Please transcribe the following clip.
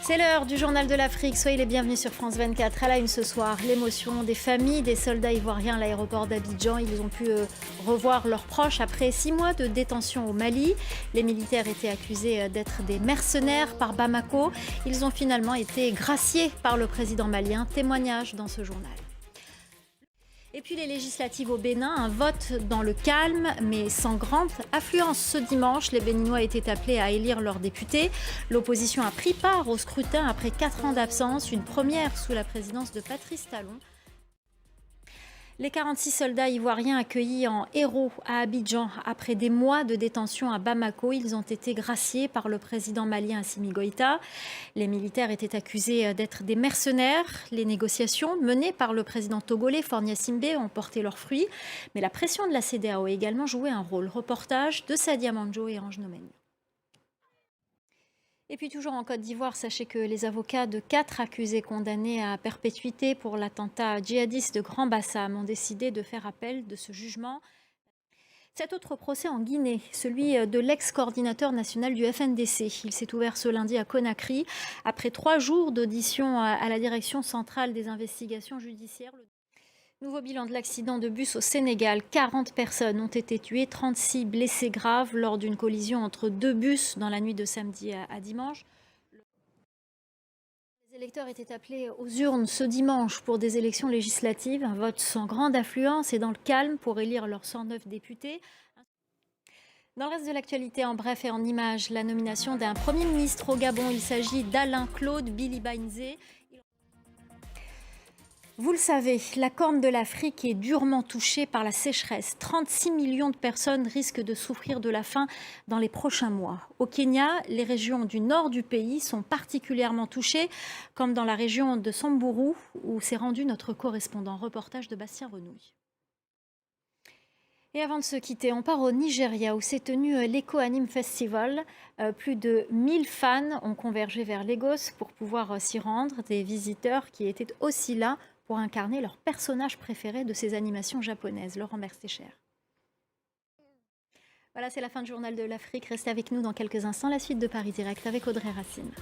C'est l'heure du journal de l'Afrique. Soyez les bienvenus sur France 24. À la une ce soir, l'émotion des familles des soldats ivoiriens à l'aéroport d'Abidjan. Ils ont pu revoir leurs proches après 6 mois de détention au Mali. Les militaires étaient accusés d'être des mercenaires par Bamako. Ils ont finalement été graciés par le président malien. Témoignage dans ce journal. Et puis les législatives au Bénin, un vote dans le calme, mais sans grande affluence. Ce dimanche, les Béninois étaient appelés à élire leurs députés. L'opposition a pris part au scrutin après 4 ans d'absence, une première sous la présidence de Patrice Talon. Les 46 soldats ivoiriens accueillis en héros à Abidjan après des mois de détention à Bamako, ils ont été graciés par le président malien Assimi Goïta. Les militaires étaient accusés d'être des mercenaires. Les négociations menées par le président togolais Faure Gnassingbé ont porté leurs fruits, mais la pression de la CEDEAO a également joué un rôle. Reportage de Sadia Mandjo et Ange Nomeni. Et puis toujours en Côte d'Ivoire, sachez que les avocats de 4 accusés condamnés à perpétuité pour l'attentat djihadiste de Grand Bassam ont décidé de faire appel de ce jugement. Cet autre procès en Guinée, celui de l'ex-coordinateur national du FNDC. Il s'est ouvert ce lundi à Conakry après 3 jours d'audition à la direction centrale des investigations judiciaires. Nouveau bilan de l'accident de bus au Sénégal. 40 personnes ont été tuées, 36 blessés graves lors d'une collision entre 2 bus dans la nuit de samedi à dimanche. Les électeurs étaient appelés aux urnes ce dimanche pour des élections législatives. Un vote sans grande affluence et dans le calme pour élire leurs 109 députés. Dans le reste de l'actualité, en bref et en images, la nomination d'un Premier ministre au Gabon. Il s'agit d'Alain Claude Bilibainze. Vous le savez, la Corne de l'Afrique est durement touchée par la sécheresse. 36 millions de personnes risquent de souffrir de la faim dans les prochains mois. Au Kenya, les régions du nord du pays sont particulièrement touchées, comme dans la région de Samburu, où s'est rendu notre correspondant. Reportage de Bastien Renouille. Et avant de se quitter, on part au Nigeria où s'est tenu l'Eco Anime Festival. Plus de 1000 fans ont convergé vers Lagos pour pouvoir s'y rendre. Des visiteurs qui étaient aussi là pour incarner leur personnage préféré de ces animations japonaises. Laurent Mercier. Voilà, c'est la fin du journal de l'Afrique. Restez avec nous dans quelques instants. La suite de Paris Direct avec Audrey Racine.